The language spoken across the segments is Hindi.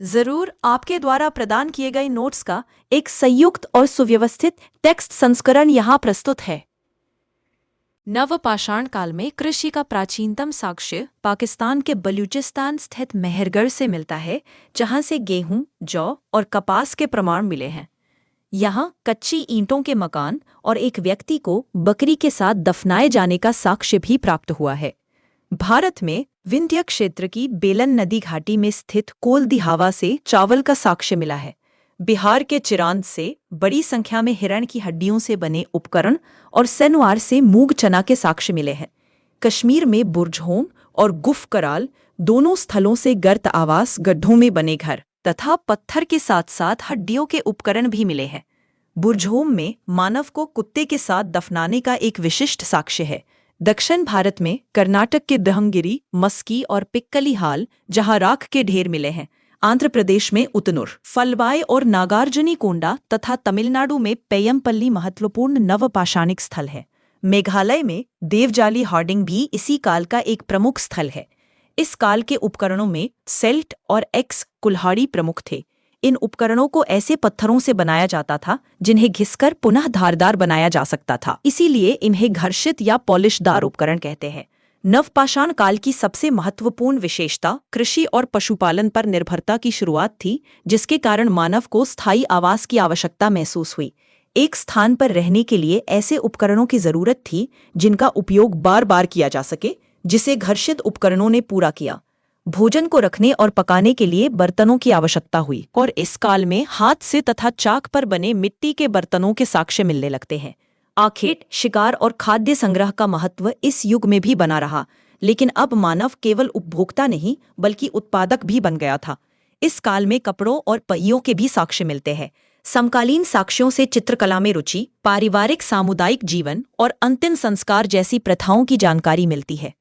जरूर आपके द्वारा प्रदान किए गए नोट्स का एक संयुक्त और सुव्यवस्थित टेक्स्ट संस्करण यहाँ प्रस्तुत है। नवपाषाण काल में कृषि का प्राचीनतम साक्ष्य पाकिस्तान के बलूचिस्तान स्थित मेहरगढ़ से मिलता है, जहां से गेहूं, जौ और कपास के प्रमाण मिले हैं। यहाँ कच्ची ईंटों के मकान और एक व्यक्ति को बकरी के साथ दफनाए जाने का साक्ष्य भी प्राप्त हुआ है। भारत में विंध्य क्षेत्र की बेलन नदी घाटी में स्थित कोलदिहावा से चावल का साक्ष्य मिला है। बिहार के चिरांद से बड़ी संख्या में हिरण की हड्डियों से बने उपकरण और सनवार से मूंग चना के साक्ष्य मिले हैं। कश्मीर में बुरजहोम और गुफ कराल दोनों स्थलों से गर्त आवास, गड्ढों में बने घर तथा पत्थर के साथ साथ हड्डियों के उपकरण भी मिले हैं। बुरजहोम में मानव को कुत्ते के साथ दफनाने का एक विशिष्ट साक्ष्य है। दक्षिण भारत में कर्नाटक के दहंगिरी, मस्की और पिक्कली हाल, जहां राख के ढेर मिले हैं। आंध्र प्रदेश में उतनूर, फलबाई और नागार्जुनी कोंडा तथा तमिलनाडु में पेयमपल्ली महत्वपूर्ण नवपाषाणिक स्थल है। मेघालय में देवजाली हार्डिंग भी इसी काल का एक प्रमुख स्थल है। इस काल के उपकरणों में सेल्ट और एक्स कुल्हाड़ी प्रमुख थे। इन उपकरणों को ऐसे पत्थरों से बनाया जाता था जिन्हें घिसकर पुनः धारदार बनाया जा सकता था, इसीलिए इन्हें घर्षित या पॉलिशदार उपकरण कहते हैं। नवपाषाण काल की सबसे महत्वपूर्ण विशेषता कृषि और पशुपालन पर निर्भरता की शुरुआत थी, जिसके कारण मानव को स्थायी आवास की आवश्यकता महसूस हुई। एक स्थान पर रहने के लिए ऐसे उपकरणों की जरूरत थी जिनका उपयोग बार बार किया जा सके, जिसे घर्षित उपकरणों ने पूरा किया। भोजन को रखने और पकाने के लिए बर्तनों की आवश्यकता हुई और इस काल में हाथ से तथा चाक पर बने मिट्टी के बर्तनों के साक्ष्य मिलने लगते हैं। आखिर शिकार और खाद्य संग्रह का महत्व इस युग में भी बना रहा, लेकिन अब मानव केवल उपभोक्ता नहीं बल्कि उत्पादक भी बन गया था। इस काल में कपड़ों और पहियों के भी साक्ष्य मिलते हैं। समकालीन साक्ष्यों से चित्रकला में रुचि, पारिवारिक सामुदायिक जीवन और अंतिम संस्कार जैसी प्रथाओं की जानकारी मिलती है।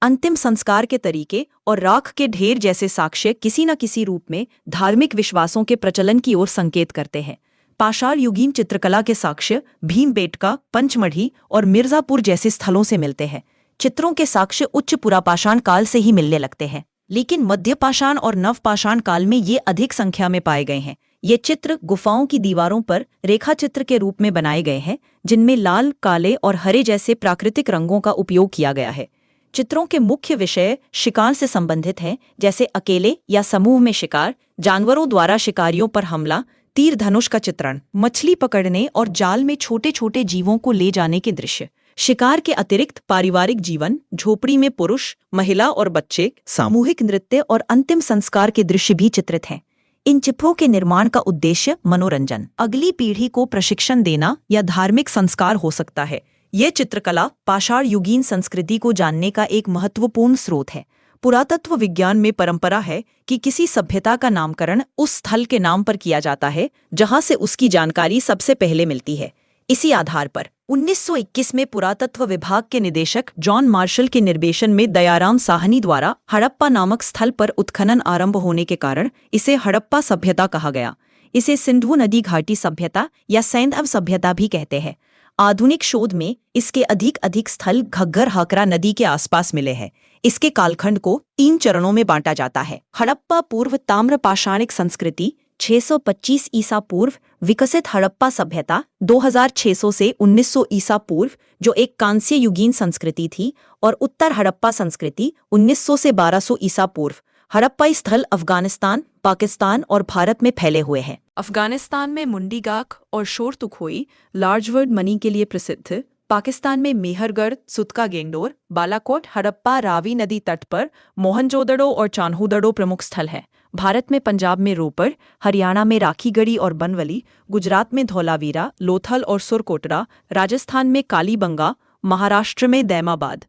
अंतिम संस्कार के तरीके और राख के ढेर जैसे साक्ष्य किसी न किसी रूप में धार्मिक विश्वासों के प्रचलन की ओर संकेत करते हैं। पाषाण युगीन चित्रकला के साक्ष्य भीमबेटका, पंचमढ़ी और मिर्जापुर जैसे स्थलों से मिलते हैं। चित्रों के साक्ष्य उच्च पुरापाषाण काल से ही मिलने लगते हैं, लेकिन मध्यपाषाण और नवपाषाण काल में ये अधिक संख्या में पाए गए हैं। ये चित्र गुफाओं की दीवारों पर रेखा चित्र के रूप में बनाए गए हैं, जिनमें लाल, काले और हरे जैसे प्राकृतिक रंगों का उपयोग किया गया है। चित्रों के मुख्य विषय शिकार से संबंधित हैं, जैसे अकेले या समूह में शिकार, जानवरों द्वारा शिकारियों पर हमला, तीर धनुष का चित्रण, मछली पकड़ने और जाल में छोटे छोटे जीवों को ले जाने के दृश्य। शिकार के अतिरिक्त पारिवारिक जीवन, झोपड़ी में पुरुष, महिला और बच्चे, सामूहिक नृत्य और अंतिम संस्कार के दृश्य भी चित्रित हैं। इन चित्रों के निर्माण का उद्देश्य मनोरंजन, अगली पीढ़ी को प्रशिक्षण देना या धार्मिक संस्कार हो सकता है। ये चित्रकला पाषाण युगीन संस्कृति को जानने का एक महत्वपूर्ण स्रोत है। पुरातत्व विज्ञान में परंपरा है कि किसी सभ्यता का नामकरण उस स्थल के नाम पर किया जाता है जहां से उसकी जानकारी सबसे पहले मिलती है। इसी आधार पर 1921 में पुरातत्व विभाग के निदेशक जॉन मार्शल के निर्देशन में दयाराम साहनी द्वारा हड़प्पा नामक स्थल पर उत्खनन आरंभ होने के कारण इसे हड़प्पा सभ्यता कहा गया। इसे सिंधु नदी घाटी सभ्यता या सैंधव सभ्यता भी कहते हैं। आधुनिक शोध में इसके अधिक स्थल घग्गर हाकरा नदी के आसपास मिले हैं। इसके कालखंड को 3 चरणों में बांटा जाता है। हड़प्पा पूर्व ताम्रपाषाणिक संस्कृति 625 ईसा पूर्व, विकसित हड़प्पा सभ्यता 2600 से 1900 ईसा पूर्व, जो एक कांस्य युगीन संस्कृति थी, और उत्तर हड़प्पा संस्कृति 1900 से 1200 ईसा पूर्व। हड़प्पाई स्थल अफगानिस्तान, पाकिस्तान और भारत में फैले हुए हैं। अफगानिस्तान में मुंडीगाख और शोरतुखोई लार्जवर्ड मनी के लिए प्रसिद्ध। पाकिस्तान में मेहरगढ़, सुतका गेंगडोर, बालाकोट, हड़प्पा रावी नदी तट पर मोहनजोदड़ो और चान्होदड़ो प्रमुख स्थल हैं। भारत में पंजाब में रोपड़, हरियाणा में राखीगढ़ी और बनवली, गुजरात में धौलावीरा, लोथल और सुरकोटरा, राजस्थान में कालीबंगा, महाराष्ट्र में दैमाबाद,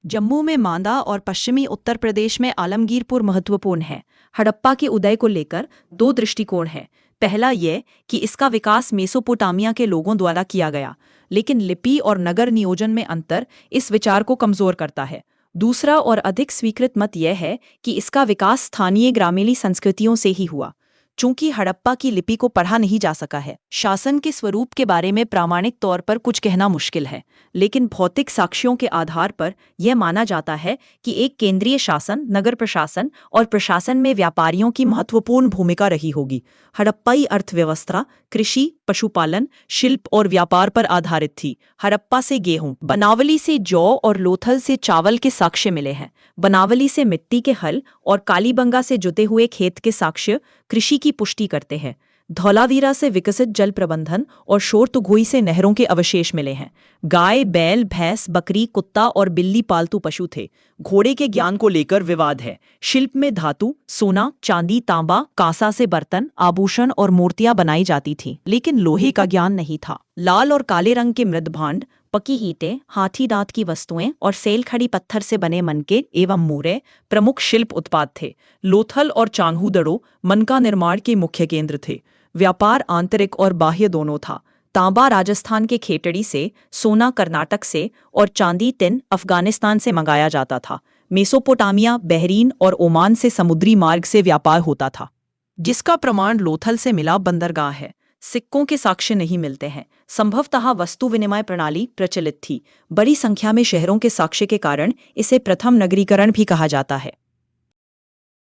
जम्मू में मांदा और पश्चिमी उत्तर प्रदेश में आलमगीरपुर महत्वपूर्ण है। हड़प्पा के उदय को लेकर 2 दृष्टिकोण हैं। पहला यह कि इसका विकास मेसोपोटामिया के लोगों द्वारा किया गया, लेकिन लिपि और नगर नियोजन में अंतर इस विचार को कमजोर करता है। दूसरा और अधिक स्वीकृत मत यह है कि इसका विकास स्थानीय ग्रामीणी संस्कृतियों से ही हुआ। चूंकि हड़प्पा की लिपि को पढ़ा नहीं जा सका है, शासन के स्वरूप के बारे में प्रामाणिक तौर पर कुछ कहना मुश्किल है, लेकिन भौतिक साक्ष्यों के आधार पर यह माना जाता है कि एक केंद्रीय शासन, नगर प्रशासन और प्रशासन में व्यापारियों की महत्वपूर्ण भूमिका रही होगी। हड़प्पाई अर्थव्यवस्था कृषि, पशुपालन, शिल्प और व्यापार पर आधारित थी। हड़प्पा से गेहूं, बनावली से जौ और लोथल से चावल के साक्ष्य मिले हैं। बनावली से मिट्टी के हल और कालीबंगा से जुते हुए खेत के साक्ष्य कृषि की पुष्टि करते हैं। धौलावीरा से विकसित जल प्रबंधन और शोरतुघुई से नहरों के अवशेष मिले हैं। गाय, बैल, भैंस, बकरी, कुत्ता और बिल्ली पालतू पशु थे। घोड़े के ज्ञान को लेकर विवाद है। शिल्प में धातु, सोना, चांदी, तांबा, कांसा से बर्तन, आभूषण और मूर्तियां बनाई जाती थीं, लेकिन लोहे का ज्ञान नहीं था। लाल और काले रंग के मृदभांड, पकी ईंटें, हाथी दांत की वस्तुएं और सेल खड़ी पत्थर से बने मनके एवं मूरे प्रमुख शिल्प उत्पाद थे। लोथल और चांगहू मनका निर्माण के मुख्य केंद्र थे। व्यापार आंतरिक और बाह्य दोनों था। तांबा राजस्थान के खेतड़ी से, सोना कर्नाटक से और चांदी टिन अफगानिस्तान से मंगाया जाता था। मेसोपोटामिया, बहरीन और ओमान से समुद्री मार्ग से व्यापार होता था, जिसका प्रमाण लोथल से मिला बंदरगाह है। सिक्कों के साक्ष्य नहीं मिलते हैं। संभवतः वस्तु विनिमय प्रणाली प्रचलित थी। बड़ी संख्या में शहरों के साक्ष्य के कारण इसे प्रथम नगरीकरण भी कहा जाता है।